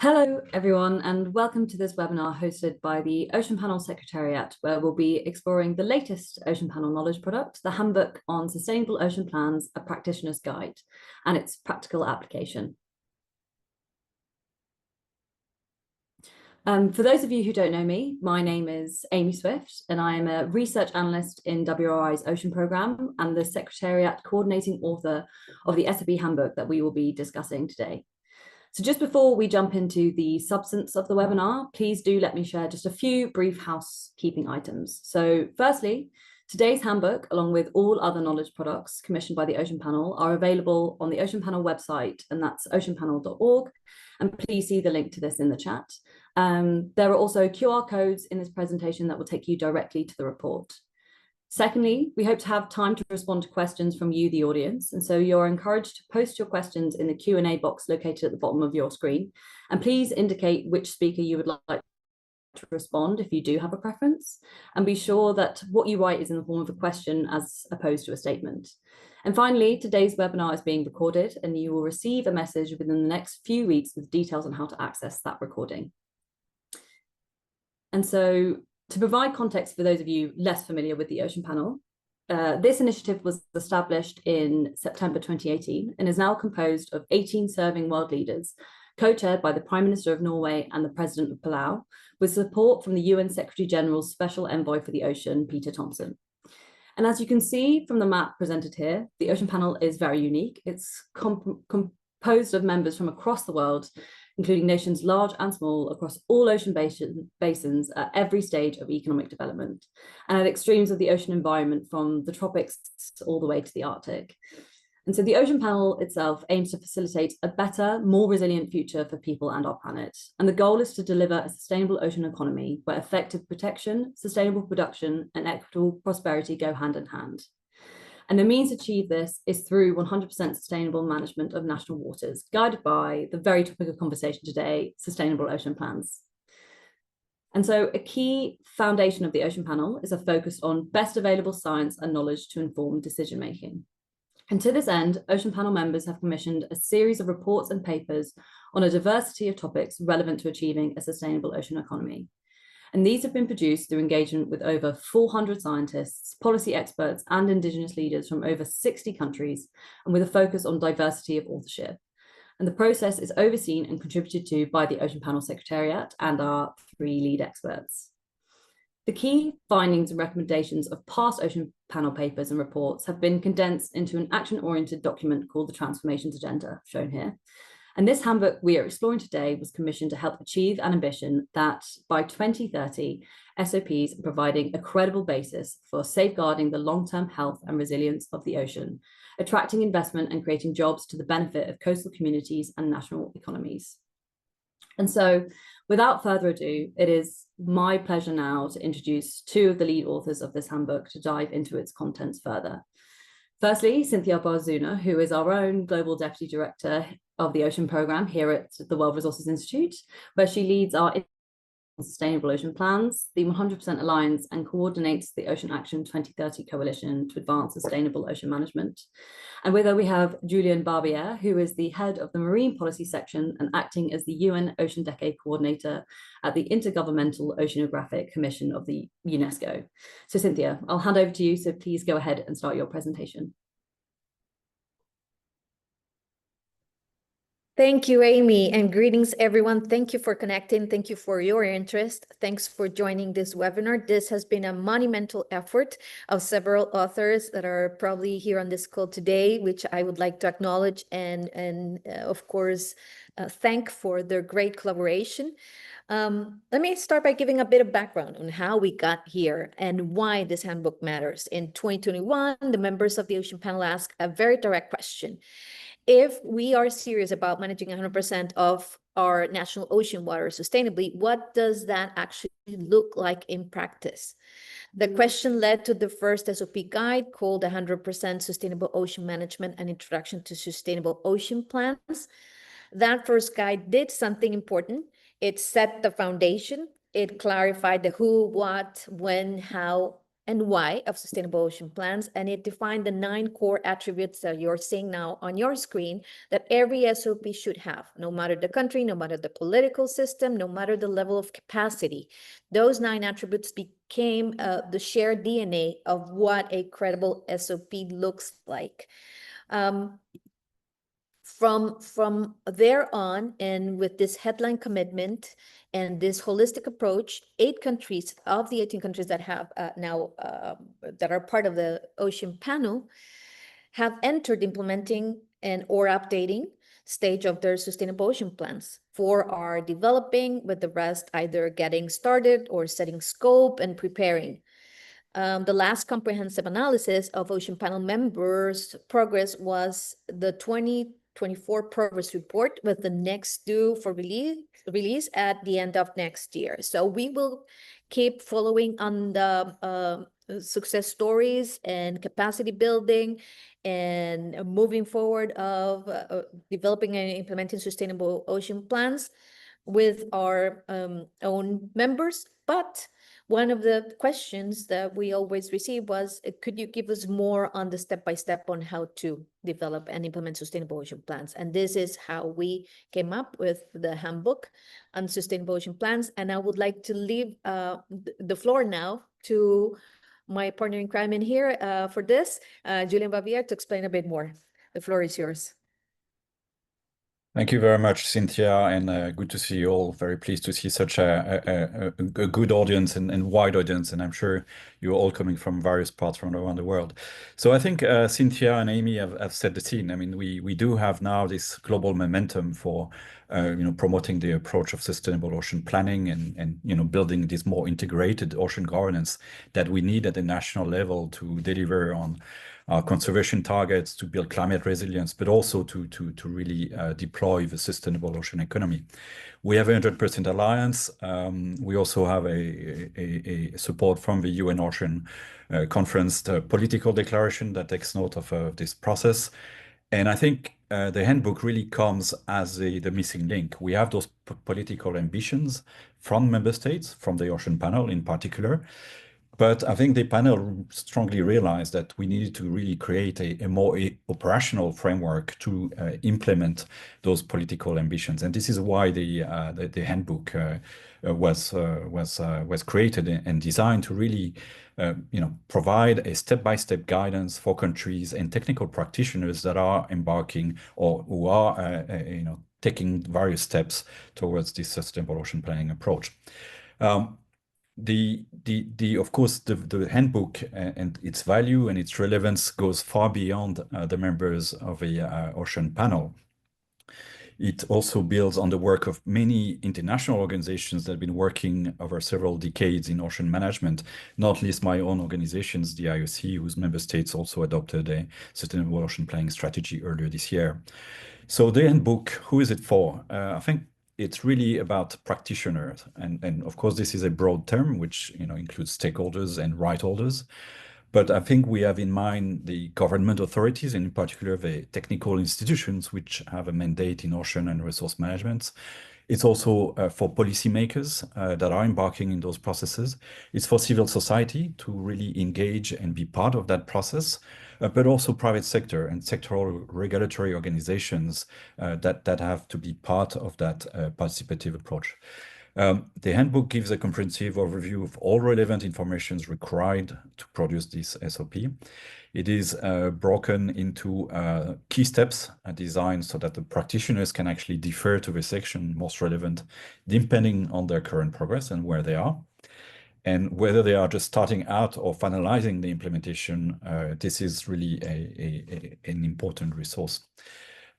Hello, everyone, and welcome to this webinar hosted by the Ocean Panel Secretariat, where we'll be exploring the latest Ocean Panel knowledge product, the Handbook on Sustainable Ocean Plans, a Practitioner's Guide, and its practical application. For those of you who don't know me, my name is Amy Swift, and I am a research analyst in WRI's Ocean Programme and the Secretariat coordinating author of the SOP Handbook that we will be discussing today. So just before we jump into the substance of the webinar, please do let me share just a few brief housekeeping items. So firstly, today's handbook, along with all other knowledge products commissioned by the Ocean Panel, are available on the Ocean Panel website, and that's oceanpanel.org. And please see the link to this in the chat. There are also QR codes in this presentation that will take you directly to the report. Secondly, we hope to have time to respond to questions from you, the audience, and so you're encouraged to post your questions in the Q&A box located at the bottom of your screen. And please indicate which speaker you would like to respond if you do have a preference, and be sure that what you write is in the form of a question as opposed to a statement. And finally, today's webinar is being recorded, and you will receive a message within the next few weeks with details on how to access that recording. And so, to provide context for those of you less familiar with the Ocean Panel, this initiative was established in September 2018 and is now composed of 18 serving world leaders, co-chaired by the Prime Minister of Norway and the President of Palau, with support from the UN Secretary General's Special Envoy for the Ocean, Peter Thompson. And as you can see from the map presented here, the Ocean Panel is very unique. It's composed of members from across the world, including nations large and small across all ocean basins at every stage of economic development, and at extremes of the ocean environment from the tropics all the way to the Arctic. And so the Ocean Panel itself aims to facilitate a better, more resilient future for people and our planet. And the goal is to deliver a sustainable ocean economy where effective protection, sustainable production, and equitable prosperity go hand in hand. And the means to achieve this is through 100% sustainable management of national waters, guided by the very topic of conversation today, sustainable ocean plans. And so a key foundation of the Ocean Panel is a focus on best available science and knowledge to inform decision-making. And to this end, Ocean Panel members have commissioned a series of reports and papers on a diversity of topics relevant to achieving a sustainable ocean economy. And these have been produced through engagement with over 400 scientists, policy experts, and Indigenous leaders from over 60 countries, and with a focus on diversity of authorship. And the process is overseen and contributed to by the Ocean Panel Secretariat and our 3 lead experts. The key findings and recommendations of past Ocean Panel papers and reports have been condensed into an action-oriented document called the Transformations Agenda, shown here. And this handbook we are exploring today was commissioned to help achieve an ambition that by 2030, SOPs are providing a credible basis for safeguarding the long-term health and resilience of the ocean, attracting investment and creating jobs to the benefit of coastal communities and national economies. And so, without further ado, it is my pleasure now to introduce 2 of the lead authors of this handbook to dive into its contents further. Firstly, Cynthia Barzuna, who is our own Global Deputy Director of the Ocean Programme here at the World Resources Institute, where she leads our Sustainable Ocean Plans, the 100% Alliance, and coordinates the Ocean Action 2030 Coalition to advance sustainable ocean management. And with her, we have Julian Barbier, who is the head of the Marine Policy Section and acting as the UN Ocean Decade Coordinator at the Intergovernmental Oceanographic Commission of the UNESCO. So Cynthia, I'll hand over to you, so please go ahead and start your presentation. Thank you, Amy, and greetings, everyone. Thank you for connecting. Thank you for your interest. Thanks for joining this webinar. This has been a monumental effort of several authors that are probably here on this call today, which I would like to acknowledge and of course, thank for their great collaboration. Let me start by giving a bit of background on how we got here and why this handbook matters. In 2021, the members of the Ocean Panel asked a very direct question. If we are serious about managing 100% of our national ocean water sustainably, what does that actually look like in practice? The question led to the first SOP guide called 100% Sustainable Ocean Management and Introduction to Sustainable Ocean Plans. That first guide did something important. It set the foundation. It clarified the who, what, when, how, and why of sustainable ocean plans, and it defined the 9 core attributes that you're seeing now on your screen that every SOP should have, no matter the country, no matter the political system, no matter the level of capacity. Those 9 attributes became the shared DNA of what a credible SOP looks like. From there on, and with this headline commitment and this holistic approach, 8 countries of the 18 countries that have now that are part of the Ocean Panel have entered implementing and or updating stage of their sustainable ocean plans. 4 are developing, with the rest either getting started or setting scope and preparing. The last comprehensive analysis of Ocean Panel members' progress was the 2024 progress report, with the next due for release at the end of next year. So we will keep following on the success stories and capacity building and moving forward of developing and implementing sustainable ocean plans with our own members. But one of the questions that we always receive was, could you give us more on the step-by-step on how to develop and implement sustainable ocean plans? And this is how we came up with the handbook on sustainable ocean plans. And I would like to leave the floor now to my partner in crime in here for this, Julian Bavier, to explain a bit more. The floor is yours. Thank you very much, Cynthia, and good to see you all. Very pleased to see such a good audience and wide audience, and I'm sure you're all coming from various parts from around the world. So I think Cynthia and Amy have set the scene. I mean, we do have now this global momentum for promoting the approach of sustainable ocean planning and building this more integrated ocean governance that we need at the national level to deliver on our conservation targets, to build climate resilience, but also to really deploy the sustainable ocean economy. We have a 100% alliance. We also have a support from the UN Ocean Conference, the political declaration that takes note of this process. And I think the handbook really comes as the missing link. We have those political ambitions from member states, from the Ocean Panel in particular. But I think the panel strongly realized that we needed to really create a more operational framework to implement those political ambitions. And this is why the handbook was created and designed to really provide a step-by-step guidance for countries and technical practitioners that are embarking or who are taking various steps towards this sustainable ocean planning approach. Of course, the handbook and its value and its relevance goes far beyond the members of the Ocean Panel. It also builds on the work of many international organizations that have been working over several decades in ocean management, not least my own organizations, the IOC, whose member states also adopted a sustainable ocean planning strategy earlier this year. So the handbook, who is it for? I think it's really about practitioners. And of course, this is a broad term, which includes stakeholders and right holders. But I think we have in mind the government authorities, and in particular the technical institutions, which have a mandate in ocean and resource management. It's also for policymakers that are embarking in those processes. It's for civil society to really engage and be part of that process, but also private sector and sectoral regulatory organizations that have to be part of that participative approach. The handbook gives a comprehensive overview of all relevant information required to produce this SOP. It is broken into key steps designed so that the practitioners can actually defer to the section most relevant, depending on their current progress and where they are. And whether they are just starting out or finalizing the implementation, this is really an important resource.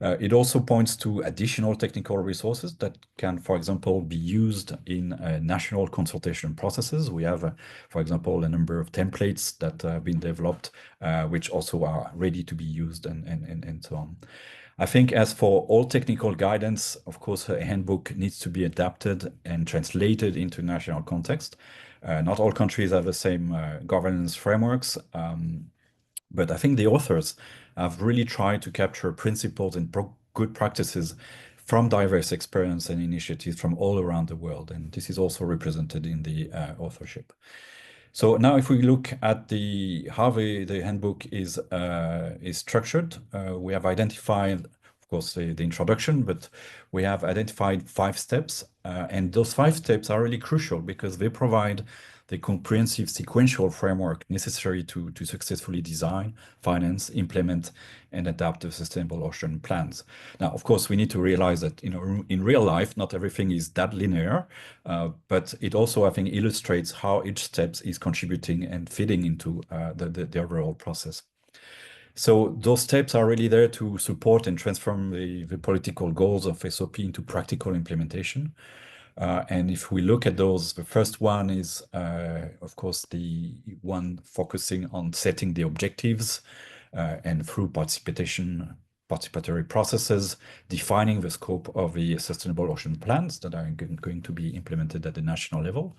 It also points to additional technical resources that can, for example, be used in national consultation processes. We have, for example, a number of templates that have been developed, which also are ready to be used and so on. I think as for all technical guidance, of course, a handbook needs to be adapted and translated into national context. Not all countries have the same governance frameworks, but I think the authors have really tried to capture principles and good practices from diverse experience and initiatives from all around the world. And this is also represented in the authorship. So now if we look at how the handbook is structured, we have identified, of course, the introduction, but we have identified 5 steps. And those 5 steps are really crucial because they provide the comprehensive sequential framework necessary to successfully design, finance, implement, and adapt the sustainable ocean plans. Now, of course, we need to realize that in real life, not everything is that linear, but it also, I think, illustrates how each step is contributing and fitting into the overall process. So those steps are really there to support and transform the political goals of SOP into practical implementation. And if we look at those, the first one is, of course, the one focusing on setting the objectives and through participatory processes, defining the scope of the sustainable ocean plans that are going to be implemented at the national level.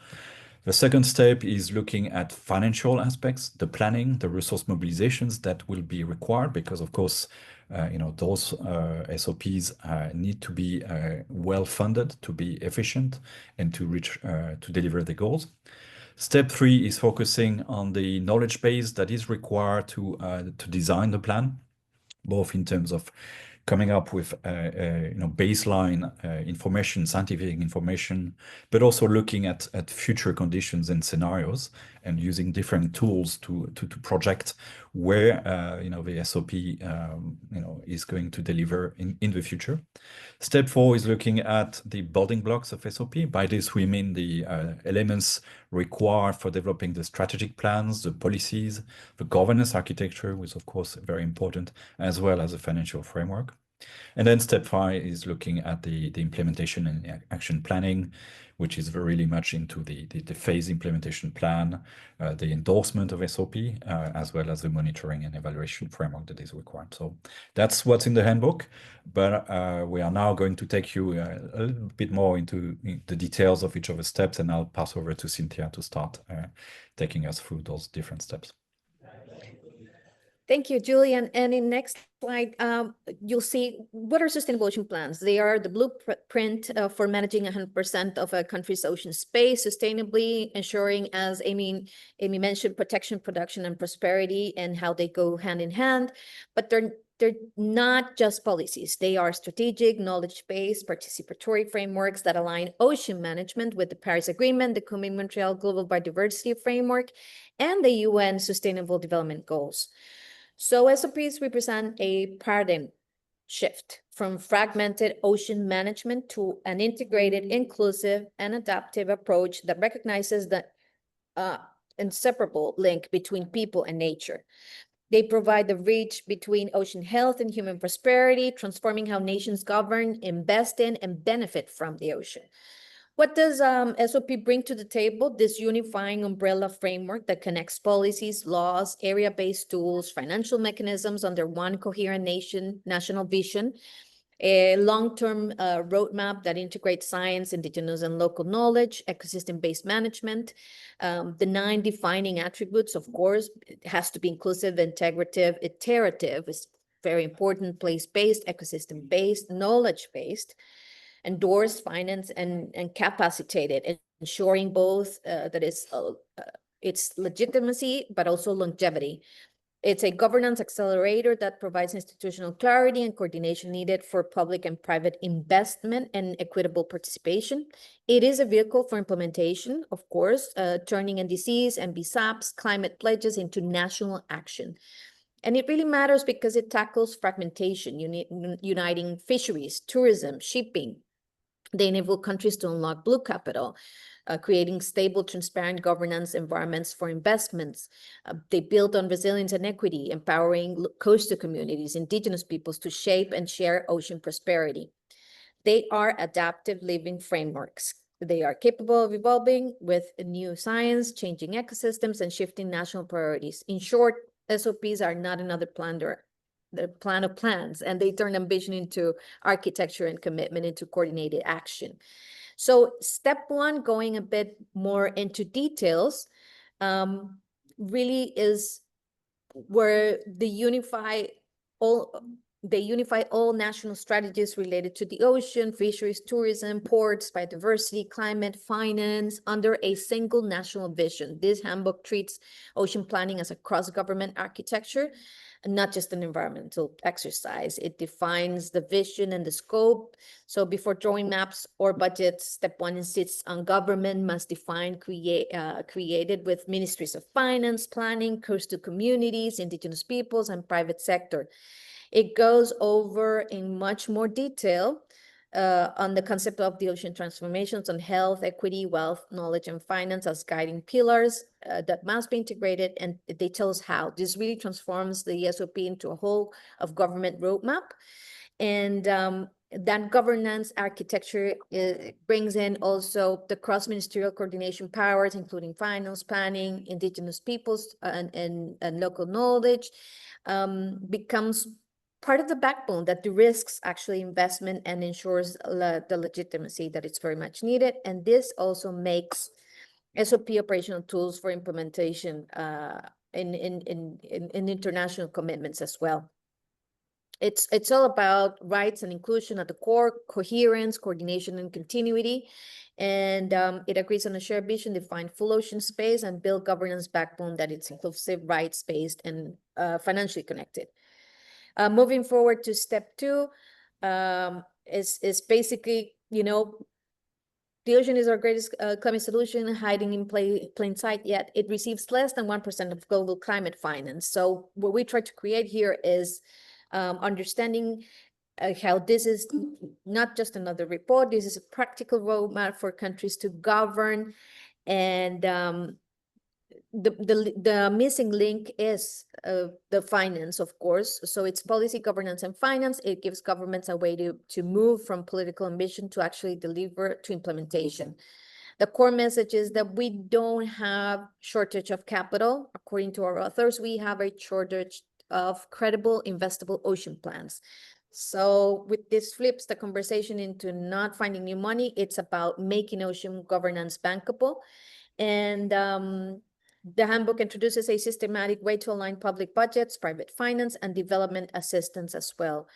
The second step is looking at financial aspects, the planning, the resource mobilizations that will be required, because of course, those SOPs need to be well funded to be efficient and to deliver the goals. Step 3 is focusing on the knowledge base that is required to design the plan, both in terms of coming up with baseline information, scientific information, but also looking at future conditions and scenarios and using different tools to project where the SOP is going to deliver in the future. Step 4 is looking at the building blocks of SOP. By this, we mean the elements required for developing the strategic plans, the policies, the governance architecture, which is, of course, very important, as well as the financial framework. And then step 5 is looking at the implementation and action planning, which is really much into the phase implementation plan, the endorsement of SOP, as well as the monitoring and evaluation framework that is required. So that's what's in the handbook, but we are now going to take you a little bit more into the details of each of the steps, and I'll pass over to Cynthia to start taking us through those different steps. Thank you, Julian. And in next slide, you'll see what are sustainable ocean plans. They are the blueprint for managing 100% of a country's ocean space sustainably, ensuring, as Amy mentioned, protection, production, and prosperity, and how they go hand in hand. But they're not just policies. They are strategic, knowledge-based, participatory frameworks that align ocean management with the Paris Agreement, the Kunming-Montreal Global Biodiversity Framework, and the UN Sustainable Development Goals. So SOPs represent a paradigm shift from fragmented ocean management to an integrated, inclusive, and adaptive approach that recognizes the inseparable link between people and nature. They provide the bridge between ocean health and human prosperity, transforming how nations govern, invest in, and benefit from the ocean. What does SOP bring to the table? This unifying umbrella framework that connects policies, laws, area-based tools, financial mechanisms under one coherent national vision, a long-term roadmap that integrates science, indigenous and local knowledge, ecosystem-based management, the 9 defining attributes, of course, it has to be inclusive, integrative, iterative, is very important, place-based, ecosystem-based, knowledge-based, endorsed, financed, and capacitated, ensuring both that its legitimacy, but also longevity. It's a governance accelerator that provides institutional clarity and coordination needed for public and private investment and equitable participation. It is a vehicle for implementation, of course, turning NDCs and BSAPs, climate pledges into national action. And it really matters because it tackles fragmentation, uniting fisheries, tourism, shipping. They enable countries to unlock blue capital, creating stable, transparent governance environments for investments. They build on resilience and equity, empowering coastal communities, indigenous peoples to shape and share ocean prosperity. They are adaptive living frameworks. They are capable of evolving with new science, changing ecosystems, and shifting national priorities. In short, SOPs are not another plan, the plan of plans, and they turn ambition into architecture and commitment into coordinated action. So step 1, going a bit more into details, really is where they unify all they unify all national strategies related to the ocean, fisheries, tourism, ports, biodiversity, climate, finance under a single national vision. This handbook treats ocean planning as a cross-government architecture and not just an environmental exercise. It defines the vision and the scope. So before drawing maps or budgets, step one insists on government must define, created with ministries of finance, planning, coastal communities, indigenous peoples, and private sector. It goes over in much more detail on the concept of the ocean transformations on health, equity, wealth, knowledge, and finance as guiding pillars that must be integrated, and they tell us how. This really transforms the SOP into a whole of government roadmap. And that governance architecture brings in also the cross-ministerial coordination powers, including finance, planning, indigenous peoples, and local knowledge, becomes part of the backbone that de-risks actually investment and ensures the legitimacy that it's very much needed. And this also makes SOP operational tools for implementation in international commitments as well. It's all about rights and inclusion at the core, coherence, coordination, and continuity. And it agrees on a shared vision, define full ocean space, and build governance backbone that it's inclusive, rights-based, and financially connected. Moving forward to step 2 is basically, the ocean is our greatest climate solution, hiding in plain sight, yet it receives less than 1% of global climate finance. So what we try to create here is understanding how this is not just another report, this is a practical roadmap for countries to govern. And the missing link is the finance, of course. So it's policy, governance, and finance. It gives governments a way to move from political ambition to actually deliver to implementation. The core message is that we don't have shortage of capital. According to our authors, we have a shortage of credible, investable ocean plans. So with this flips the conversation into not finding new money. It's about making ocean governance bankable. And the handbook introduces a systematic way to align public budgets, private finance, and development assistance as well,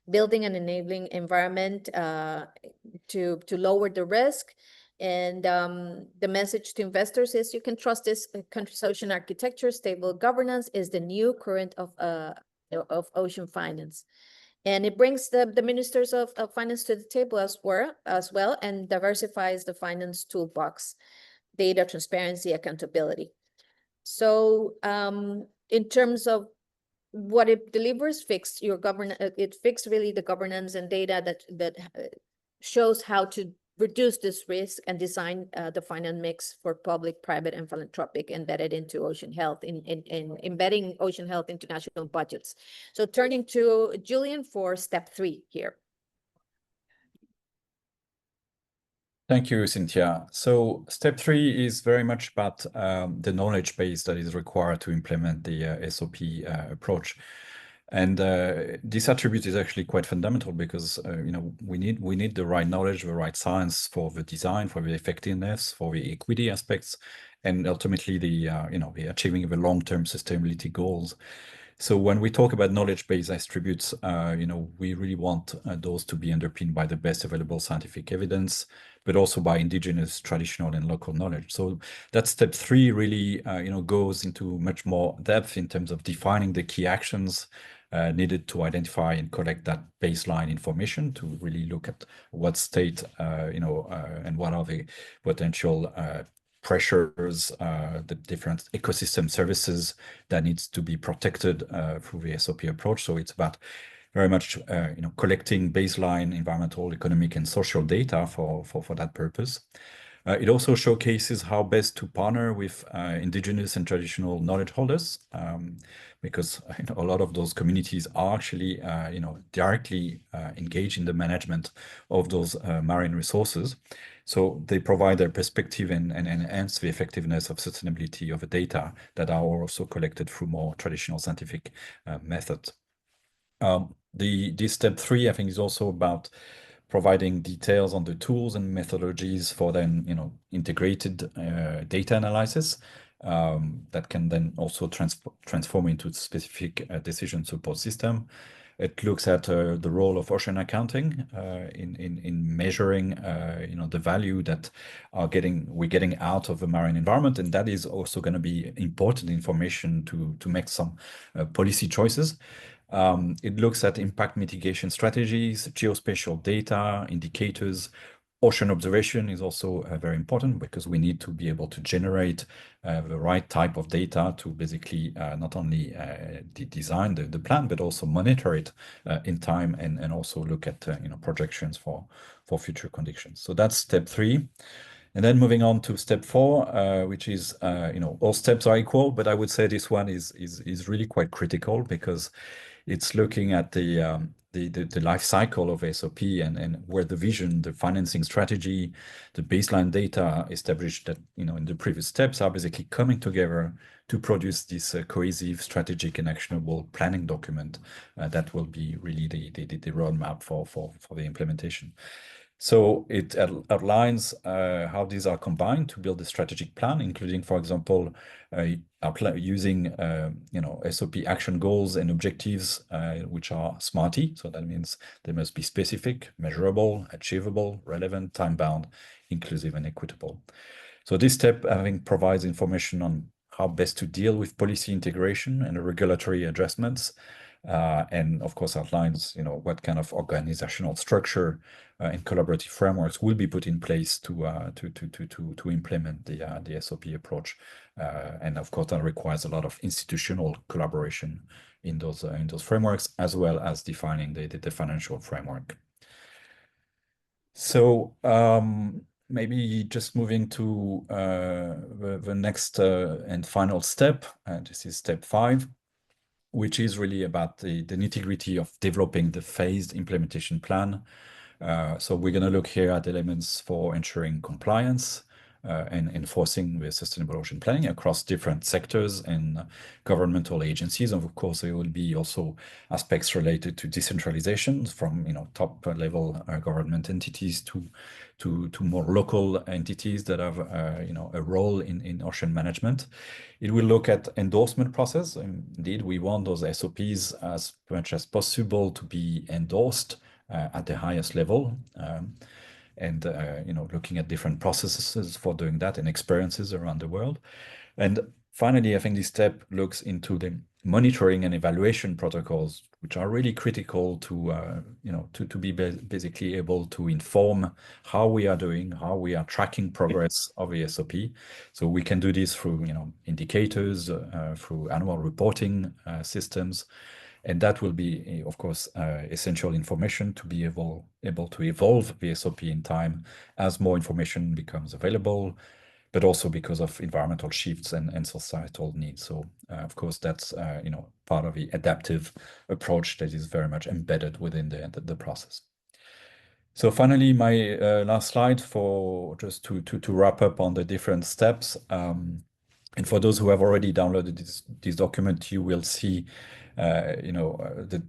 building an enabling environment to lower the risk. And the message to investors is you can trust this country's ocean architecture. Stable governance is the new current of ocean finance. And it brings the ministers of finance to the table as well, and diversifies the finance toolbox, data, transparency, accountability. So in terms of what it delivers, it fixed really the governance and data that shows how to reduce this risk and design the finance mix for public, private, and philanthropic embedded into ocean health, in embedding ocean health into national budgets. So turning to Julian for step 3 here. Thank you, Cynthia. So step 3 is very much about the knowledge base that is required to implement the SOP approach. And this attribute is actually quite fundamental because we need the right knowledge, the right science for the design, for the effectiveness, for the equity aspects, and ultimately the achieving the long-term sustainability goals. So when we talk about knowledge-based attributes, we really want those to be underpinned by the best available scientific evidence, but also by indigenous, traditional, and local knowledge. So that step 3 really, goes into much more depth in terms of defining the key actions needed to identify and collect that baseline information to really look at what state, and what are the potential pressures, the different ecosystem services that needs to be protected through the SOP approach. So it's about very much collecting baseline environmental, economic, and social data for that purpose. It also showcases how best to partner with indigenous and traditional knowledge holders, because a lot of those communities are actually directly engaged in the management of those marine resources. So they provide their perspective and enhance the effectiveness of sustainability of the data that are also collected through more traditional scientific methods. This step 3, I think, is also about providing details on the tools and methodologies for then integrated data analysis that can then also transform into specific decision support system. It looks at the role of ocean accounting in measuring the value that we're getting out of the marine environment, and that is also going to be important information to make some policy choices. It looks at impact mitigation strategies, geospatial data, indicators. Ocean observation is also very important because we need to be able to generate the right type of data to basically not only design the plan, but also monitor it in time and also look at projections for future conditions. So that's step 3. And then moving on to step 4, which is, all steps are equal, but I would say this one is really quite critical because it's looking at the life cycle of SOP and where the vision, the financing strategy, the baseline data established that in the previous steps are basically coming together to produce this cohesive, strategic, and actionable planning document that will be really the roadmap for the implementation. So it outlines how these are combined to build a strategic plan, including, for example, using SOP action goals and objectives, which are SMARTY. So that means they must be specific, measurable, achievable, relevant, time-bound, inclusive, and equitable. So this step, I think, provides information on how best to deal with policy integration and regulatory adjustments. And of course outlines, what kind of organizational structure and collaborative frameworks will be put in place to implement the SOP approach. And of course, that requires a lot of institutional collaboration in those frameworks, as well as defining the financial framework. So maybe just moving to the next and final step, and this is step 5. Which is really about the nitty-gritty of developing the phased implementation plan. So we're going to look here at elements for ensuring compliance and enforcing the sustainable ocean planning across different sectors and governmental agencies. And of course, there will be also aspects related to decentralization from top level government entities to more local entities that have a role in ocean management. It will look at endorsement process. Indeed, we want those SOPs as much as possible to be endorsed at the highest level. And looking at different processes for doing that and experiences around the world. And finally, I think this step looks into the monitoring and evaluation protocols, which are really critical to be basically able to inform how we are doing, how we are tracking progress of the SOP. So we can do this through indicators, through annual reporting systems. And that will be, of course, essential information to be able to evolve the SOP in time as more information becomes available, but also because of environmental shifts and societal needs. So, of course, that's part of the adaptive approach that is very much embedded within the process. So finally, my last slide for just to wrap up on the different steps. And for those who have already downloaded this document, you will see the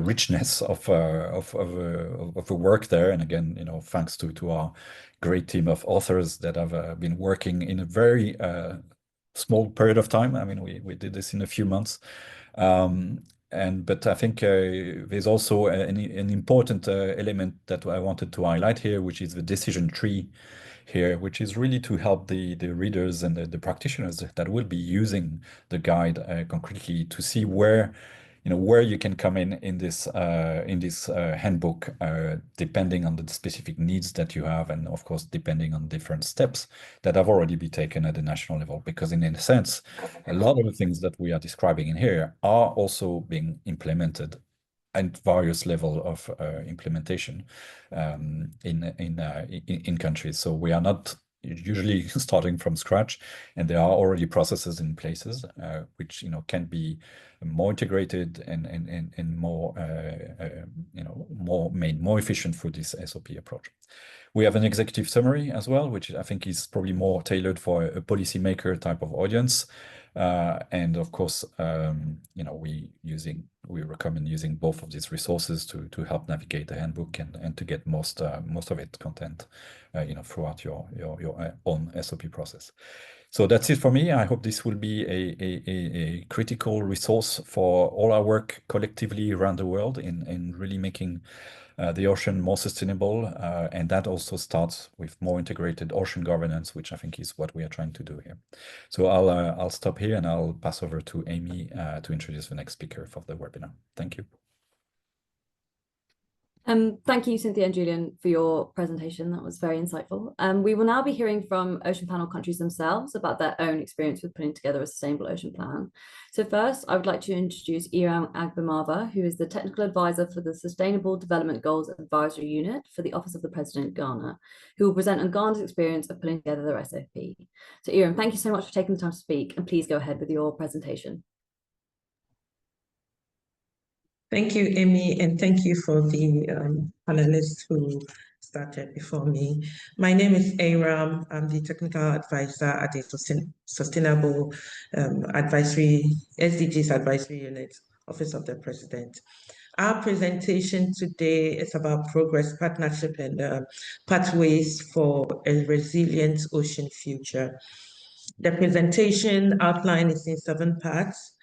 richness of the work there. And again, thanks to our great team of authors that have been working in a very small period of time. I mean, we did this in a few months. But I think there's also an important element that I wanted to highlight here, which is the decision tree here, which is really to help the readers and the practitioners that will be using the guide concretely to see where you can come in this handbook, depending on the specific needs that you have, and of course depending on different steps that have already been taken at the national level. Because in a sense, a lot of the things that we are describing in here are also being implemented and various level of implementation in countries. So we are not usually starting from scratch, and there are already processes in places which can be more integrated and more made more efficient through this SOP approach. We have an executive summary as well, which I think is probably more tailored for a policymaker type of audience. And of course, we recommend using both of these resources to help navigate the handbook and to get most of its content, throughout your own SOP process. So that's it for me. I hope this will be a critical resource for all our work collectively around the world in really making the ocean more sustainable. And that also starts with more integrated ocean governance, which I think is what we are trying to do here. So I'll stop here and I'll pass over to Amy to introduce the next speaker for the webinar. Thank you. Thank you, Cynthia and Julian, for your presentation. That was very insightful. We will now be hearing from Ocean Panel countries themselves about their own experience with putting together a sustainable ocean plan. So first, I would like to introduce Iram Agbamava, who is the Technical Advisor for the Sustainable Development Goals Advisory Unit for the Office of the President, Ghana, who will present on Ghana's experience of putting together their SOP. So Iram, thank you so much for taking the time to speak, and please go ahead with your presentation. Thank you, Amy, and thank you for the panelists who started before me. My name is Aram. I'm the Technical Advisor at the Sustainable SDGs Advisory Unit, Office of the President. Our presentation today is about progress, partnership, and pathways for a resilient ocean future. The presentation outline is in 7 parts.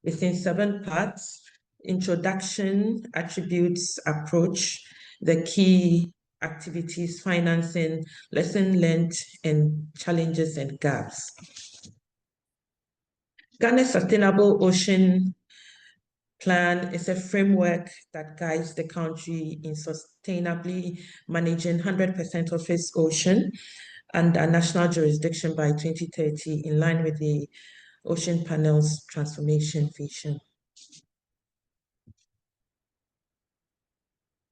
It's in 7 parts: introduction, attributes, approach, the key activities, financing, lesson learned, and challenges and gaps. Ghana's Sustainable Ocean Plan is a framework that guides the country in sustainably managing 100% of its ocean under national jurisdiction by 2030, in line with the Ocean Panel's transformation vision.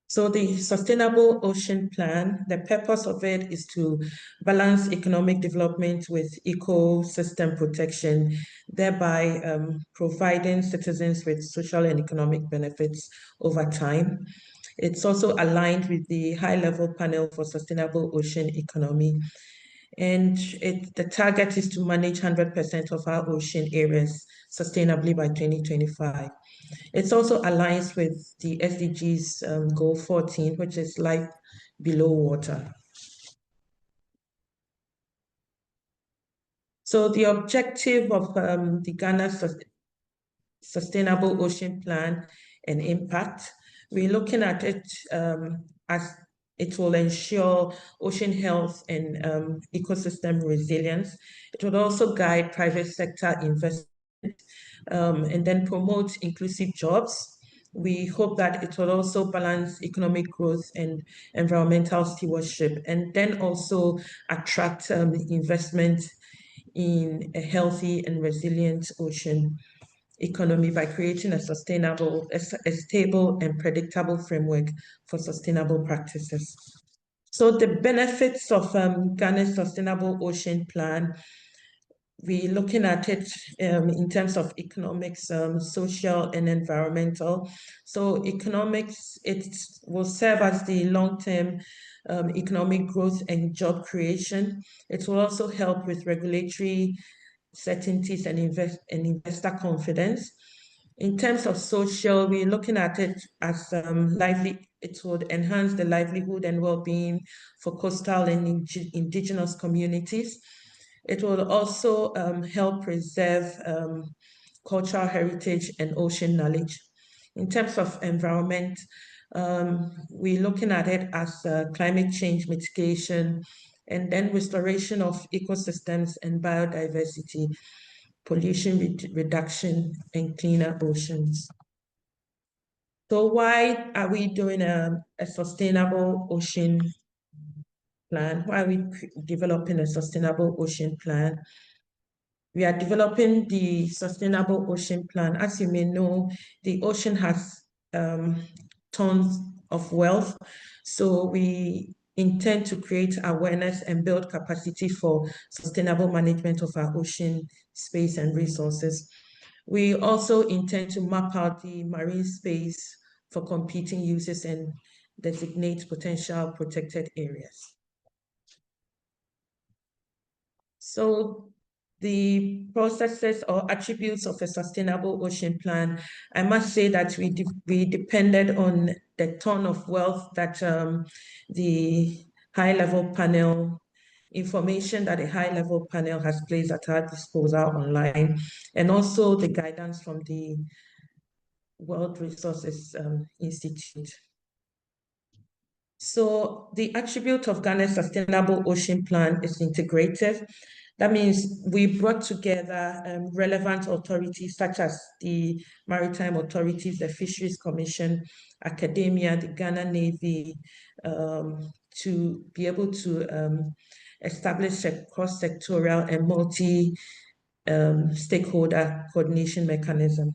So the Sustainable Ocean Plan, the purpose of it is to balance economic development with ecosystem protection, thereby providing citizens with social and economic benefits over time. It's also aligned with the high-level panel for sustainable ocean economy. And the target is to manage 100% of our ocean areas sustainably by 2025. It also aligns with the SDGs goal 14, which is life below water. So the objective of the Ghana Sustainable Ocean Plan and impact, we're looking at it as it will ensure ocean health and ecosystem resilience. It will also guide private sector investment and then promote inclusive jobs. We hope that it will also balance economic growth and environmental stewardship, and then also attract investment in a healthy and resilient ocean economy by creating a stable and predictable framework for sustainable practices. So the benefits of Ghana's Sustainable Ocean Plan, we're looking at it in terms of economics, social and environmental. So economics, it will serve as the long-term economic growth and job creation. It will also help with regulatory certainties and investor confidence. In terms of social, we're looking at it as it would enhance the livelihood and well-being for coastal and indigenous communities. It will also help preserve cultural heritage and ocean knowledge. In terms of environment, we're looking at it as climate change mitigation, and then restoration of ecosystems and biodiversity, pollution reduction, and cleaner oceans. So why are we doing a sustainable ocean plan? Why are we developing a sustainable ocean plan? We are developing the Sustainable Ocean Plan. As you may know, the ocean has tons of wealth. So we intend to create awareness and build capacity for sustainable management of our ocean space and resources. We also intend to map out the marine space for competing uses and designate potential protected areas. So the processes or attributes of a sustainable ocean plan, I must say that we depended on the ton of wealth that high-level panel, information that a high-level panel has placed at our disposal online, and also the guidance from the World Resources Institute. So the attribute of Ghana's Sustainable Ocean Plan is integrative. That means we brought together relevant authorities such as the Maritime Authorities, the Fisheries Commission, academia, the Ghana Navy, to be able to establish a cross-sectorial and multi-stakeholder coordination mechanism.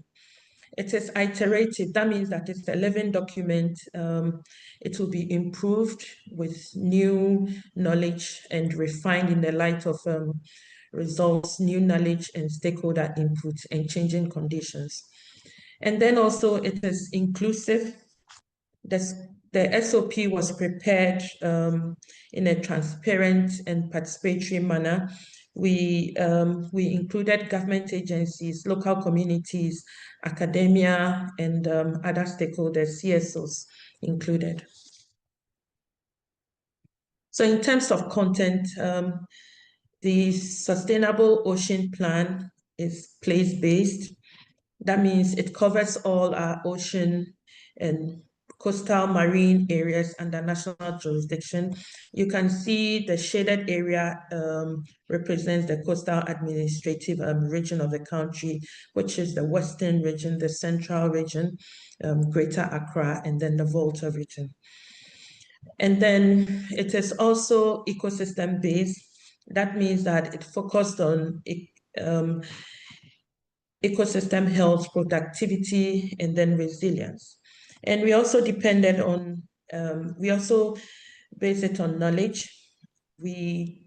It is iterative. That means that it's a living document. It will be improved with new knowledge and refined in the light of results, new knowledge and stakeholder input and changing conditions. And then also it is inclusive. The SOP was prepared in a transparent and participatory manner. We included government agencies, local communities, academia, and other stakeholders, CSOs included. So in terms of content, the Sustainable Ocean Plan is place-based. That means it covers all our ocean and coastal marine areas under national jurisdiction. You can see the shaded area represents the coastal administrative region of the country, which is the western region, the central region, Greater Accra, and then the Volta region. And then it is also ecosystem-based. That means that it focused on ecosystem health, productivity, and then resilience. And we also depended on, we also based it on knowledge. We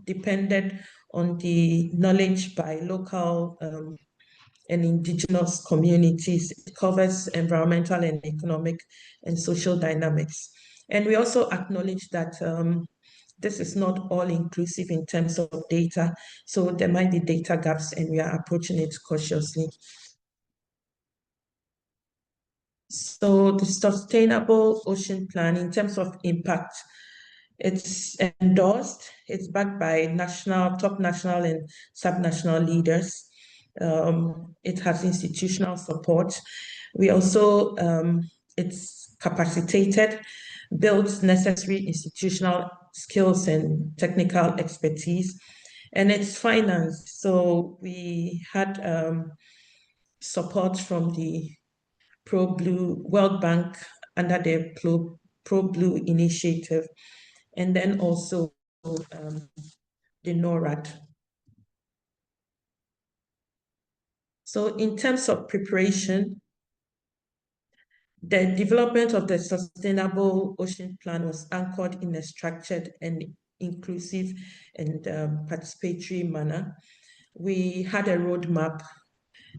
depended on the knowledge by local and indigenous communities. It covers environmental and economic and social dynamics. And we also acknowledge that this is not all inclusive in terms of data. So there might be data gaps and we are approaching it cautiously. So the Sustainable Ocean Plan in terms of impact, it's endorsed, it's backed by top national and subnational leaders. It has institutional support. We also, it's capacitated, builds necessary institutional skills and technical expertise, and it's financed. So we had support from the Pro-Blue World Bank under the Pro-Blue initiative, and then also the NORAD. So in terms of preparation, the development of the Sustainable Ocean Plan was anchored in a structured and inclusive and participatory manner. We had a roadmap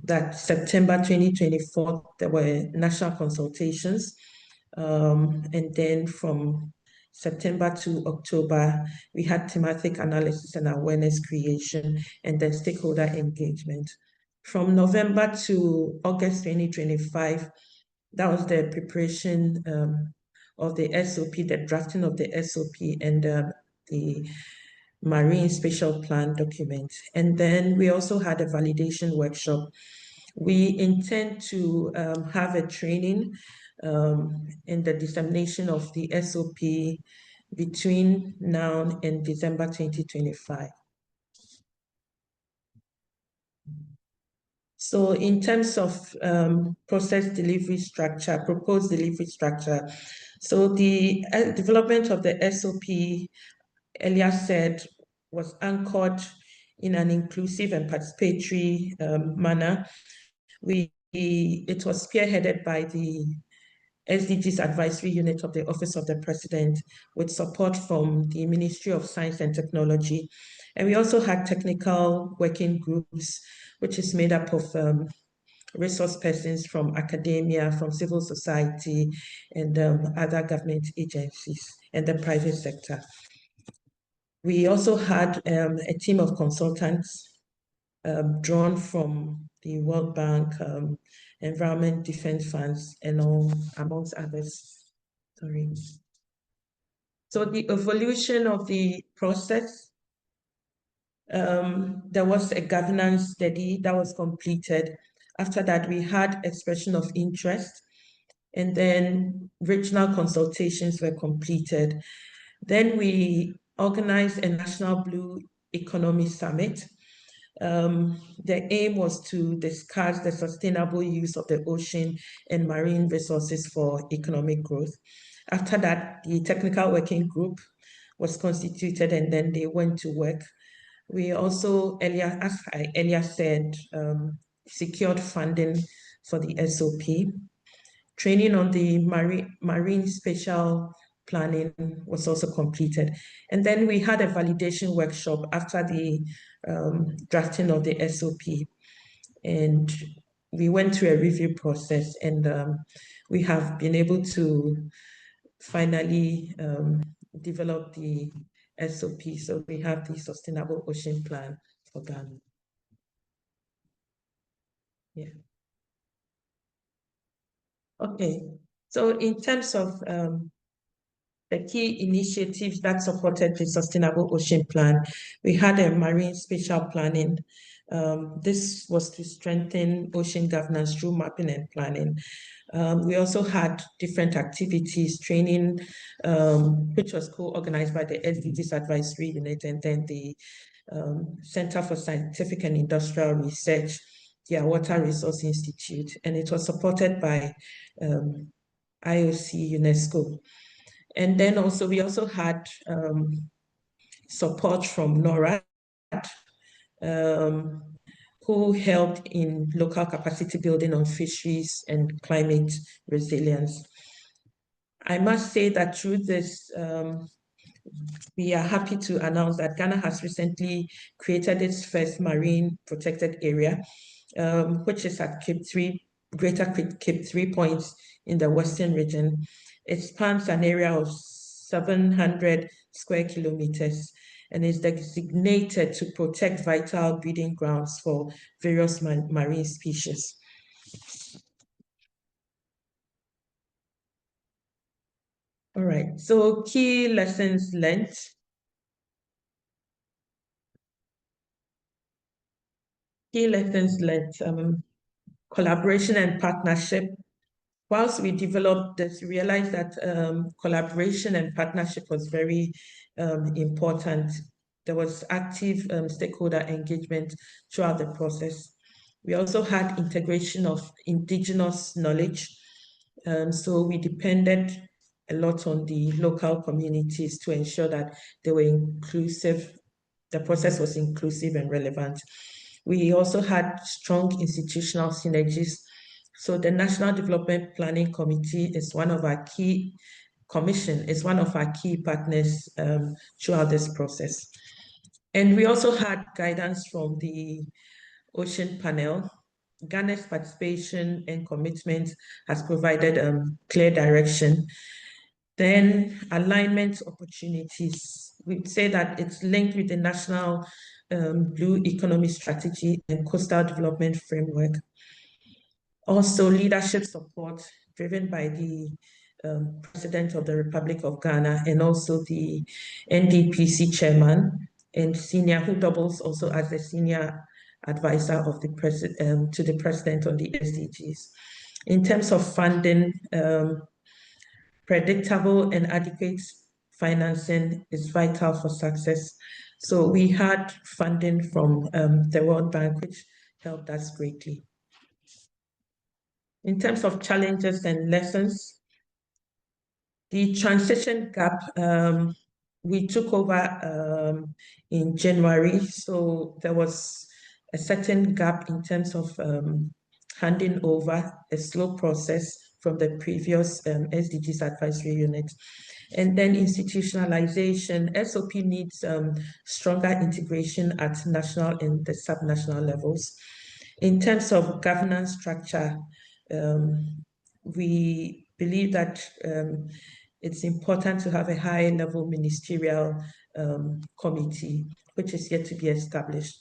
that September 2024, there were national consultations. And then from September to October, we had thematic analysis and awareness creation and then stakeholder engagement. From November to August 2025, that was the preparation of the SOP, the drafting of the SOP and the Marine Spatial Plan document. And then we also had a validation workshop. We intend to have a training in the dissemination of the SOP between now and December 2025. So in terms of process delivery structure, proposed delivery structure, so the development of the SOP, earlier said, was anchored in an inclusive and participatory manner. It was spearheaded by the SDGs Advisory Unit of the Office of the President with support from the Ministry of Science and Technology. And we also had technical working groups, which is made up of resource persons from academia, from civil society, and other government agencies and the private sector. We also had a team of consultants drawn from the World Bank, Environment Defense Funds, and all, amongst others. Sorry. So the evolution of the process, there was a governance study that was completed. After that, we had expression of interest, and then regional consultations were completed. Then we organized a National Blue Economy Summit. The aim was to discuss the sustainable use of the ocean and marine resources for economic growth. After that, the technical working group was constituted, and then they went to work. We also, as I earlier said, secured funding for the SOP. Training on the marine spatial planning was also completed. And then we had a validation workshop after the drafting of the SOP. And we went through a review process, and we have been able to finally develop the SOP. So we have the Sustainable Ocean Plan for Ghana. Yeah. Okay. So in terms of the key initiatives that supported the Sustainable Ocean Plan, we had a marine spatial planning. This was to strengthen ocean governance through mapping and planning. We also had different activities, training, which was co-organized by the SDGs Advisory Unit, and then the Center for Scientific and Industrial Research, the Water Resource Institute, and it was supported by IOC UNESCO. And then also, we also had support from NORAD, who helped in local capacity building on fisheries and climate resilience. I must say that through this, we are happy to announce that Ghana has recently created its first marine protected area, which is at Cape 3, Greater Cape 3 points in the Western region. It spans an area of 700 square kilometers and is designated to protect vital breeding grounds for various marine species. All right, so key lessons learned. Key lessons learned, collaboration and partnership. Whilst we developed this, we realized that collaboration and partnership was very important. There was active stakeholder engagement throughout the process. We also had integration of indigenous knowledge. So we depended a lot on the local communities to ensure that they were inclusive, the process was inclusive and relevant. We also had strong institutional synergies. So the National Development Planning Committee is one of our key partners throughout this process. And we also had guidance from the Ocean Panel. Ghana's participation and commitment has provided clear direction. Then alignment opportunities. We'd say that it's linked with the National Blue Economy Strategy and Coastal Development Framework. Also, leadership support driven by the President of the Republic of Ghana and also the NDPC chairman and senior, who doubles also as the senior advisor of the president to the president on the SDGs. In terms of funding, predictable and adequate financing is vital for success. So we had funding from the World Bank, which helped us greatly. In terms of challenges and lessons, the transition gap, we took over in January, so there was a certain gap in terms of handing over, a slow process from the previous SDGs Advisory Unit. And then institutionalization, SOP needs stronger integration at national and the subnational levels. In terms of governance structure, we believe that it's important to have a high-level ministerial committee, which is yet to be established.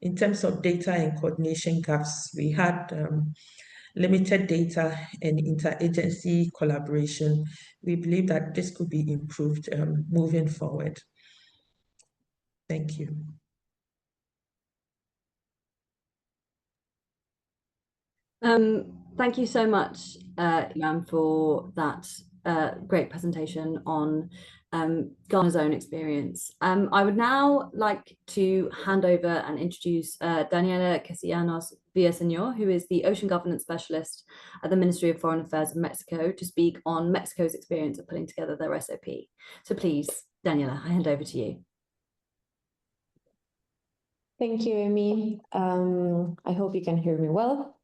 In terms of data and coordination gaps, we had limited data and interagency collaboration. We believe that this could be improved moving forward. Thank you. Thank you so much, Iman, for that great presentation on Ghana's own experience. I would now like to hand over and introduce Daniela Castellanos Villaseñor, who is the Ocean Governance Specialist at the Ministry of Foreign Affairs of Mexico, to speak on Mexico's experience of putting together their SOP. So please, Daniela, I hand over to you. Thank you, Amy. I hope you can hear me well.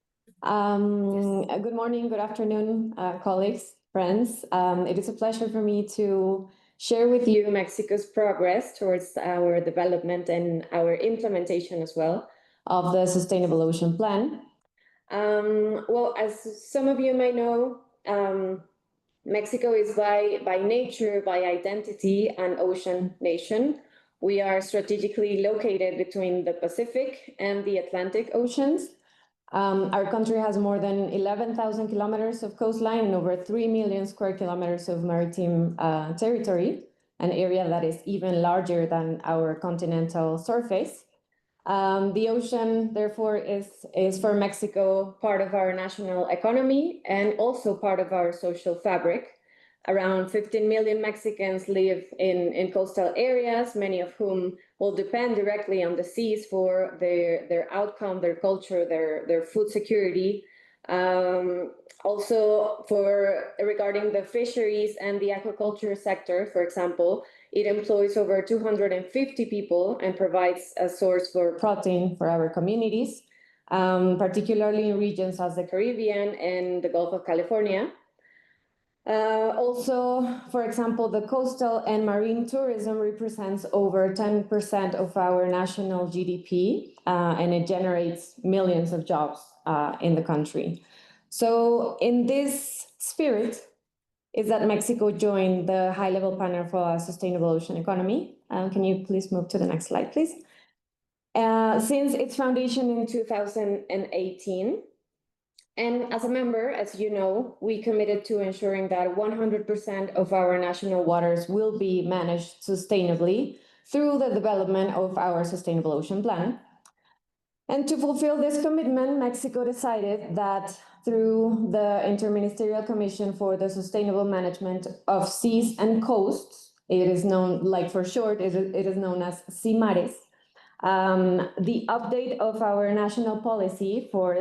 Good morning, good afternoon, colleagues, friends. It is a pleasure for me to share with you Mexico's progress towards our development and our implementation as well of the Sustainable Ocean Plan. Well, as some of you may know, Mexico is by nature, by identity, an ocean nation. We are strategically located between the Pacific and the Atlantic Oceans. Our country has more than 11,000 kilometers of coastline and over 3 million square kilometers of maritime territory, an area that is even larger than our continental surface. The ocean, therefore, is for Mexico part of our national economy and also part of our social fabric. Around 15 million Mexicans live in coastal areas, many of whom will depend directly on the seas for their outcome, their culture, their food security. Also, regarding the fisheries and the aquaculture sector, for example, it employs over 250 people and provides a source for protein for our communities, particularly in regions as the Caribbean and the Gulf of California. Also, for example, the coastal and marine tourism represents over 10% of our national GDP, and it generates millions of jobs in the country. So in this spirit is that Mexico joined the high-level panel for a sustainable ocean economy. Can you please move to the next slide, please? Since its foundation in 2018, and as a member, as you know, we committed to ensuring that 100% of our national waters will be managed sustainably through the development of our Sustainable Ocean Plan. And to fulfill this commitment, Mexico decided that through the Interministerial Commission for the Sustainable Management of Seas and Coasts, it is known, like for short, it is known as CIMARES, the update of our national policy for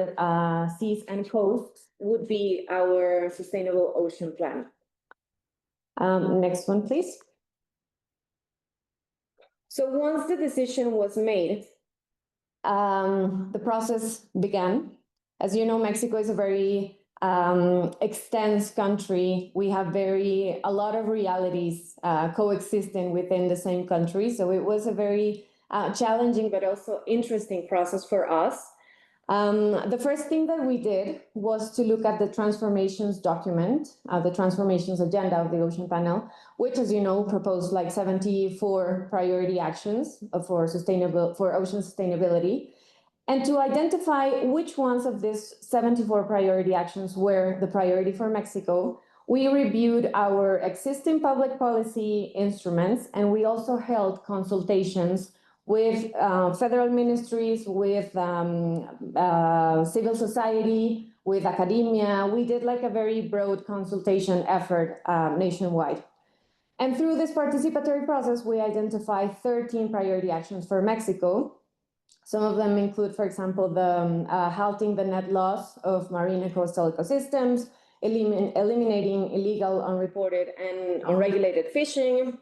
seas and coasts would be our Sustainable Ocean Plan. Next one, please. So once the decision was made, the process began. As you know, Mexico is a very extensive country. We have a lot of realities coexisting within the same country. So it was a very challenging but also interesting process for us. The first thing that we did was to look at the transformations document, the transformations agenda of the Ocean Panel, which, as you know, proposed like 74 priority actions for ocean sustainability, and to identify which ones of these 74 priority actions were the priority for Mexico. We reviewed our existing public policy instruments, and we also held consultations with federal ministries, with civil society, with academia. We did like a very broad consultation effort nationwide. And through this participatory process, we identified 13 priority actions for Mexico. Some of them include, for example, the halting the net loss of marine and coastal ecosystems, eliminating illegal, unreported, and unregulated fishing.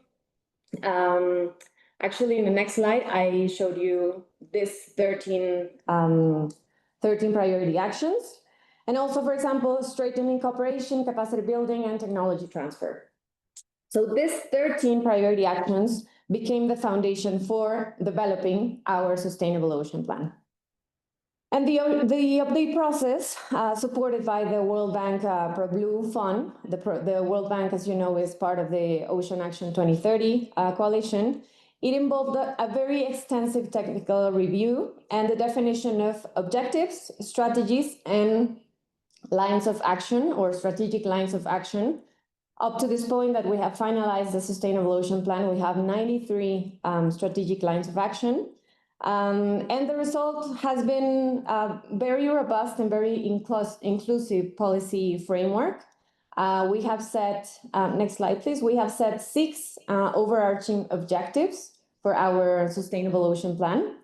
Actually, in the next slide, I showed you this 13 priority actions. And also, for example, strengthening cooperation, capacity building, and technology transfer. So these 13 priority actions became the foundation for developing our Sustainable Ocean Plan. And the update process, supported by the World Bank ProBlue Fund, the World Bank, as you know, is part of the Ocean Action 2030 coalition. It involved a very extensive technical review and the definition of objectives, strategies, and lines of action or strategic lines of action. Up to this point that we have finalized the Sustainable Ocean Plan, we have 93 strategic lines of action. And the result has been a very robust and very inclusive policy framework. We have set, next slide please, we have set 6 overarching objectives for our Sustainable Ocean Plan.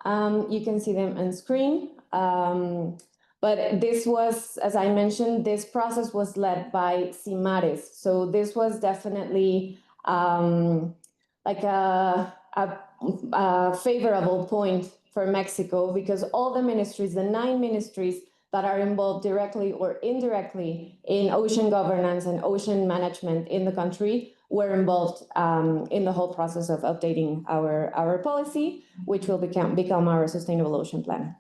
You can see them on screen. But this was, as I mentioned, this process was led by CIMARES. So this was definitely like a favorable point for Mexico, because all the ministries, the 9 ministries that are involved directly or indirectly in ocean governance and ocean management in the country were involved in the whole process of updating our policy, which will become our Sustainable Ocean Plan.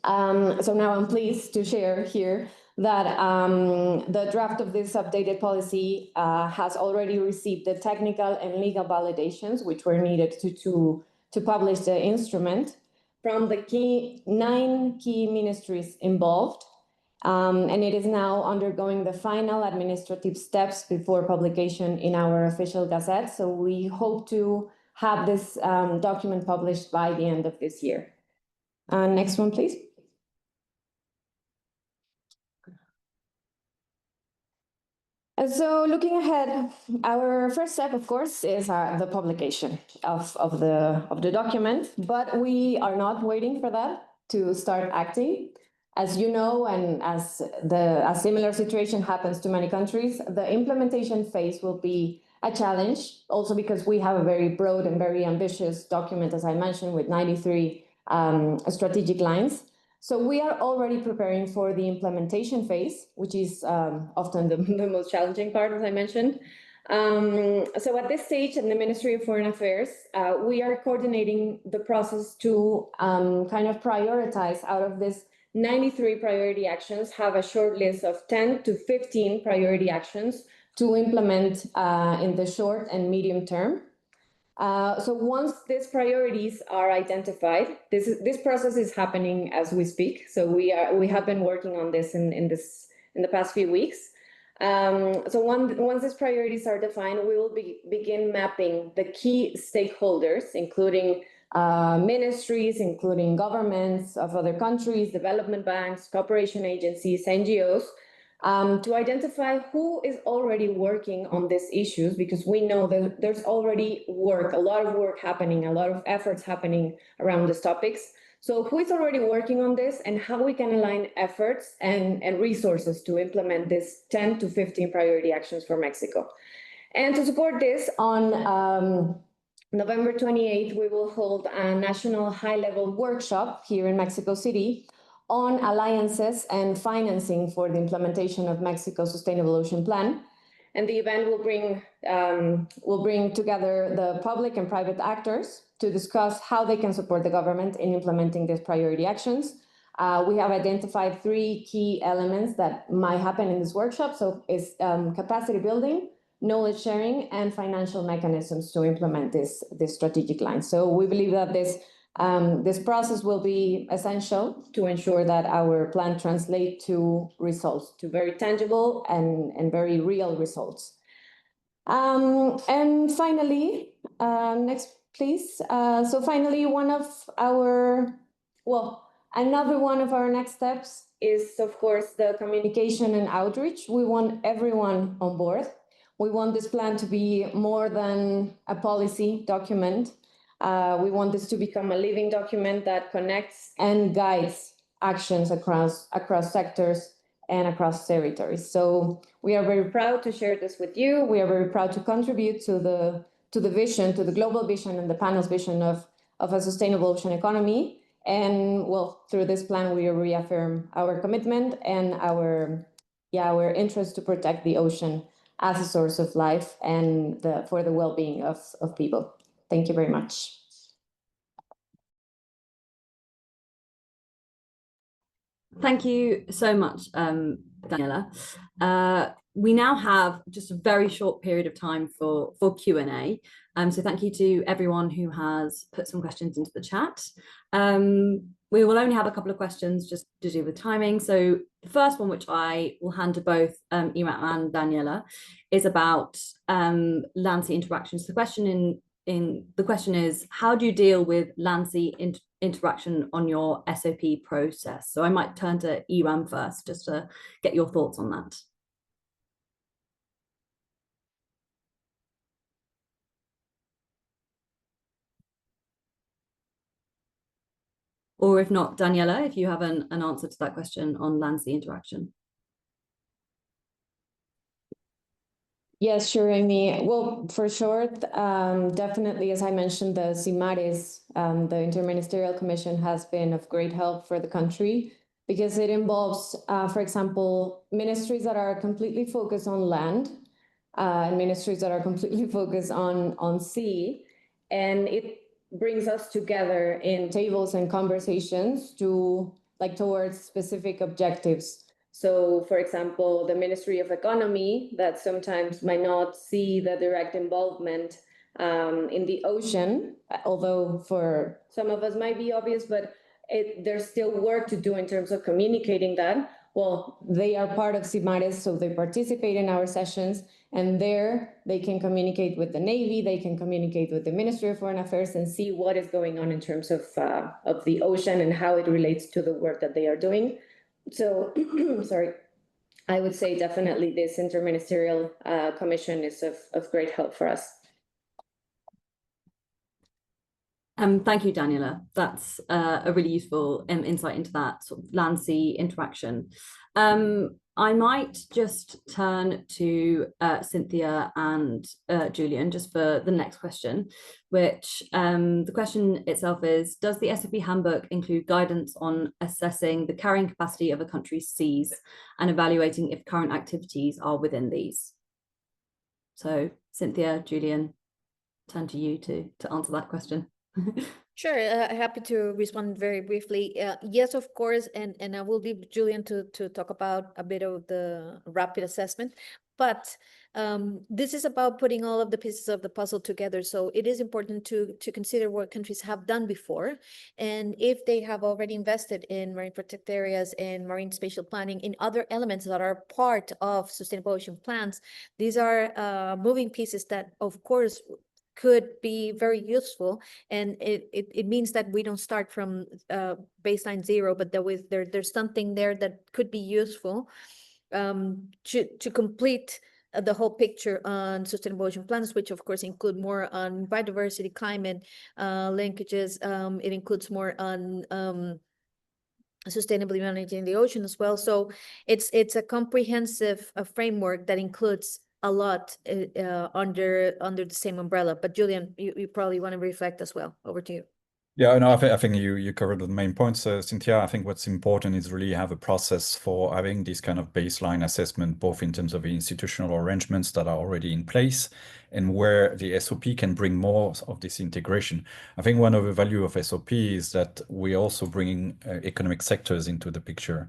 So now I'm pleased to share here that the draft of this updated policy has already received the technical and legal validations which were needed to publish the instrument from the 9 key ministries involved. And it is now undergoing the final administrative steps before publication in our official gazette. So we hope to have this document published by the end of this year. Next one, please. And so looking ahead, our first step, of course, is the publication of the document, but we are not waiting for that to start acting. As you know, and as a similar situation happens to many countries, the implementation phase will be a challenge, also because we have a very broad and very ambitious document, as I mentioned, with 93 strategic lines. So we are already preparing for the implementation phase, which is often the most challenging part, as I mentioned. So at this stage in the Ministry of Foreign Affairs, we are coordinating the process to kind of prioritize out of this 93 priority actions, have a short list of 10 to 15 priority actions to implement in the short and medium term. So once these priorities are identified, this process is happening as we speak. So we have been working on this in the past few weeks. So once these priorities are defined, we will begin mapping the key stakeholders, including ministries, including governments of other countries, development banks, cooperation agencies, NGOs, to identify who is already working on these issues, because we know that there's already a lot of work happening, a lot of efforts happening around these topics. So who is already working on this, and how we can align efforts and resources to implement this 10 to 15 priority actions for Mexico. And to support this, on November 28th, we will hold a national high-level workshop here in Mexico City on alliances and financing for the implementation of Mexico's Sustainable Ocean Plan. And the event will bring together the public and private actors to discuss how they can support the government in implementing these priority actions. We have identified 3 key elements that might happen in this workshop. So it's capacity building, knowledge sharing, and financial mechanisms to implement this strategic line. So we believe that this process will be essential to ensure that our plan translates to results, to very tangible and very real results. And finally, next please. So finally, another one of our next steps is, of course, the communication and outreach. We want everyone on board. We want this plan to be more than a policy document. We want this to become a living document that connects and guides actions across sectors and across territories. So we are very proud to share this with you. We are very proud to contribute to the vision, to the global vision and the panel's vision of a sustainable ocean economy. And well, through this plan, we reaffirm our commitment and our interest to protect the ocean as a source of life and for the well-being of people. Thank you very much. Thank you so much, Daniela. We now have just a very short period of time for Q&A. So thank you to everyone who has put some questions into the chat. We will only have a couple of questions just to do with timing. So the first one, which I will hand to both Iram and Daniela, is about land-sea interactions. The question the question is, how do you deal with land-sea interaction on your SOP process? So I might turn to Iram first, just to get your thoughts on that. Or if not, Daniela, if you have an answer to that question on land-sea interaction. Yes, sure, Amy. Well, for sure, definitely, as I mentioned, the CIMARES, the Interministerial Commission, has been of great help for the country because it involves, for example, ministries that are completely focused on land, and ministries that are completely focused on sea, and it brings us together in tables and conversations towards specific objectives. So, for example, the Ministry of Economy that sometimes might not see the direct involvement in the ocean, although for some of us might be obvious, but there's still work to do in terms of communicating that. Well, they are part of CIMARES, so they participate in our sessions, and there they can communicate with the Navy, they can communicate with the Ministry of Foreign Affairs and see what is going on in terms of the ocean and how it relates to the work that they are doing. So, sorry, I would say definitely this interministerial commission is of great help for us. Thank you, Daniela. That's a really useful insight into that sort of land-sea interaction. I might just turn to Cynthia and Julian just for the next question, which the question itself is, does the SOP handbook include guidance on assessing the carrying capacity of a country's seas and evaluating if current activities are within these? So Cynthia, Julian, turn to you to answer that question. Sure, happy to respond very briefly. Yes, of course, and I will leave Julian to talk about a bit of the rapid assessment, but this is about putting all of the pieces of the puzzle together. So it is important to consider what countries have done before, and if they have already invested in marine protected areas and marine spatial planning, in other elements that are part of sustainable ocean plans. These are moving pieces that, of course, could be very useful, and it means that we don't start from baseline zero, but there's something there that could be useful to complete the whole picture on sustainable ocean plans, which of course include more on biodiversity, climate linkages. It includes more on sustainably managing the ocean as well. So it's a comprehensive framework that includes a lot under the same umbrella. But Julian, you probably want to reflect as well. Over to you. Yeah, no, I think you covered the main points, Cynthia. I think what's important is really have a process for having this kind of baseline assessment, both in terms of the institutional arrangements that are already in place and where the SOP can bring more of this integration. I think one of the value of SOP is that we're also bringing economic sectors into the picture,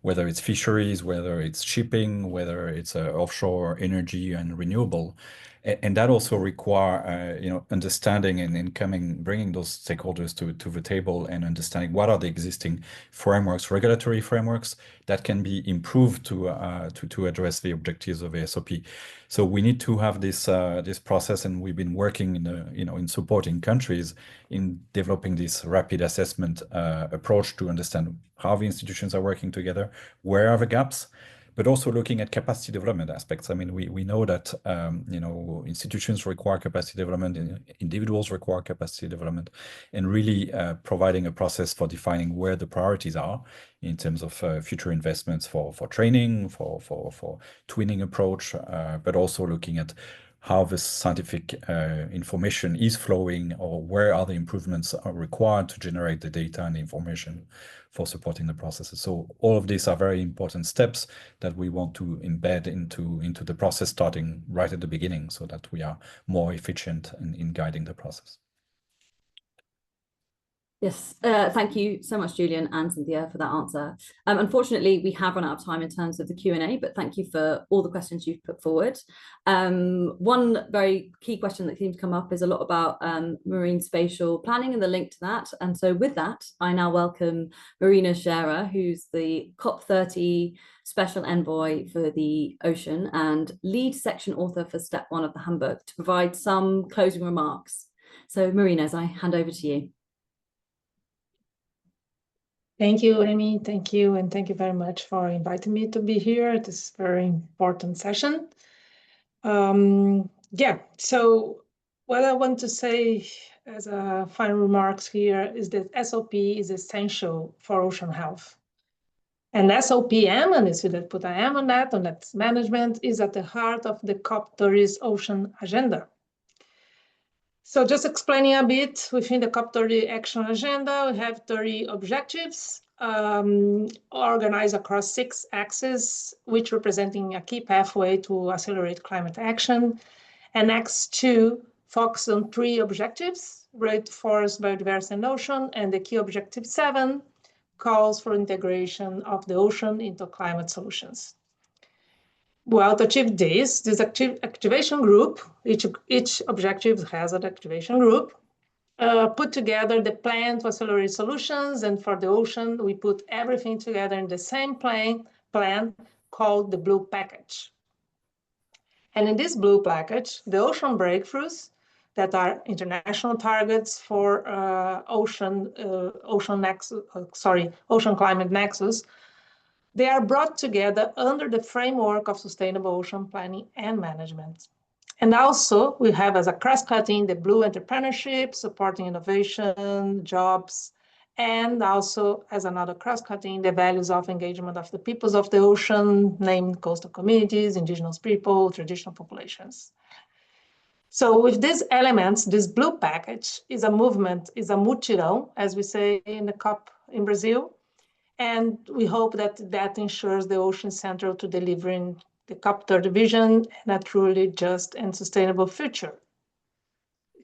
whether it's fisheries, whether it's shipping, whether it's offshore energy and renewable. And that also require, understanding and bringing those stakeholders to the table and understanding what are the existing frameworks, regulatory frameworks that can be improved to address the objectives of the SOP. So we need to have this process, and we've been working in supporting countries in developing this rapid assessment approach to understand how the institutions are working together, where are the gaps, but also looking at capacity development aspects. I mean, we know that institutions require capacity development, and individuals require capacity development, and really providing a process for defining where the priorities are in terms of future investments for training, for twinning approach, but also looking at how the scientific information is flowing, or where are the improvements are required to generate the data and information for supporting the processes. So all of these are very important steps that we want to embed into the process, starting right at the beginning, so that we are more efficient in guiding the process. Yes, thank you so much, Julian and Cynthia, for that answer. Unfortunately, we have run out of time in terms of the Q&A, but thank you for all the questions you've put forward. One very key question that seems to come up is a lot about marine spatial planning and the link to that. And so with that, I now welcome Marina Scherer, who's the COP30 Special Envoy for the Ocean and lead section author for Step 1 of the Handbook, to provide some closing remarks. So Marina, as I hand over to you. Thank you, Amy. Thank you. And thank you very much for inviting me to be here at this very important session. So what I want to say as a final remarks here is that SOP is essential for ocean health. And SOPM, and you see that put I am on that management, is at the heart of the COP30's ocean agenda. So just explaining a bit, within the COP30 action agenda, we have 30 objectives organized across 6 axes, which representing a key pathway to accelerate climate action. And next 2 focus on 3 objectives: great forest, biodiversity, and ocean. And the key objective 7 calls for integration of the ocean into climate solutions. Well, to achieve this activation group, each objective has an activation group, put together the plan to accelerate solutions. And for the ocean, we put everything together in the same plan called the Blue Package. And in this Blue Package, the ocean breakthroughs that are international targets for ocean climate nexus, they are brought together under the framework of sustainable ocean planning and management. And also we have as a cross-cutting the blue entrepreneurship, supporting innovation, jobs, and also as another cross-cutting the values of engagement of the peoples of the ocean, named coastal communities, indigenous people, traditional populations. So with these elements, this Blue Package is a movement, is a mutirão, as we say in the COP in Brazil. And we hope that that ensures the ocean central to delivering the COP30 vision and a truly just and sustainable future.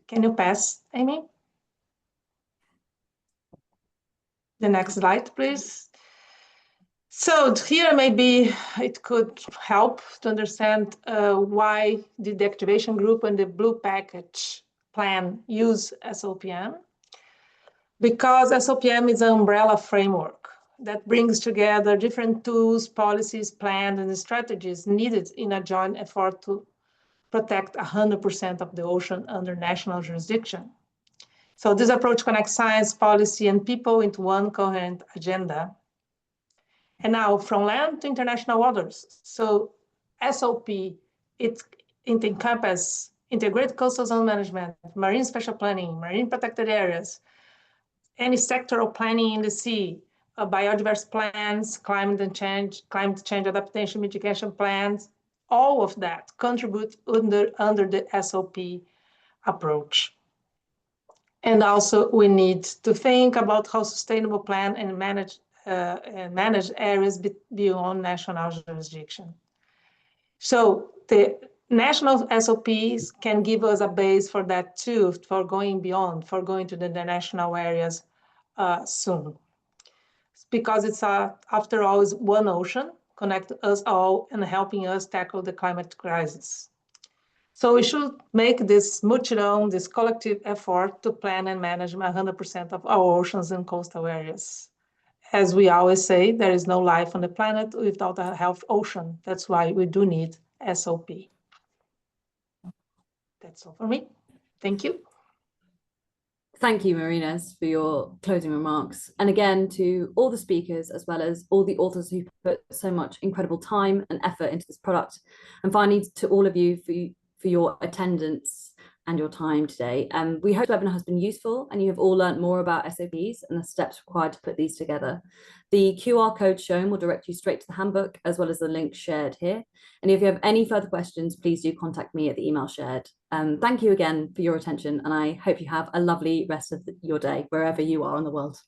Can you pass, Amy? The next slide, please. So here maybe it could help to understand why did the activation group and the Blue Package plan use SOPM? Because SOPM is an umbrella framework that brings together different tools, policies, plans, and strategies needed in a joint effort to protect 100% of the ocean under national jurisdiction. So this approach connects science, policy, and people into one coherent agenda. And now from land to international waters. So SOP, it encompasses integrated coastal zone management, marine spatial planning, marine protected areas, any sectoral planning in the sea, biodiversity plans, climate change adaptation mitigation plans, all of that contribute under the SOP approach. And also we need to think about how sustainable plan and manage areas beyond national jurisdiction. So the national SOPs can give us a base for that too, for going beyond, for going to the national areas soon. Because it's, after all, is one ocean, connect us all and helping us tackle the climate crisis. So we should make this mutirão, this collective effort to plan and manage 100% of our oceans and coastal areas. As we always say, there is no life on the planet without a healthy ocean. That's why we do need SOP. That's all for me. Thank you. Thank you, Marines, for your closing remarks. And again, to all the speakers, as well as all the authors who put so much incredible time and effort into this product. And finally, to all of you for your attendance and your time today. We hope the webinar has been useful and you have all learned more about SOPs and the steps required to put these together. The QR code shown will direct you straight to the handbook, as well as the link shared here. And if you have any further questions, please do contact me at the email shared. Thank you again for your attention, and I hope you have a lovely rest of your day, wherever you are in the world.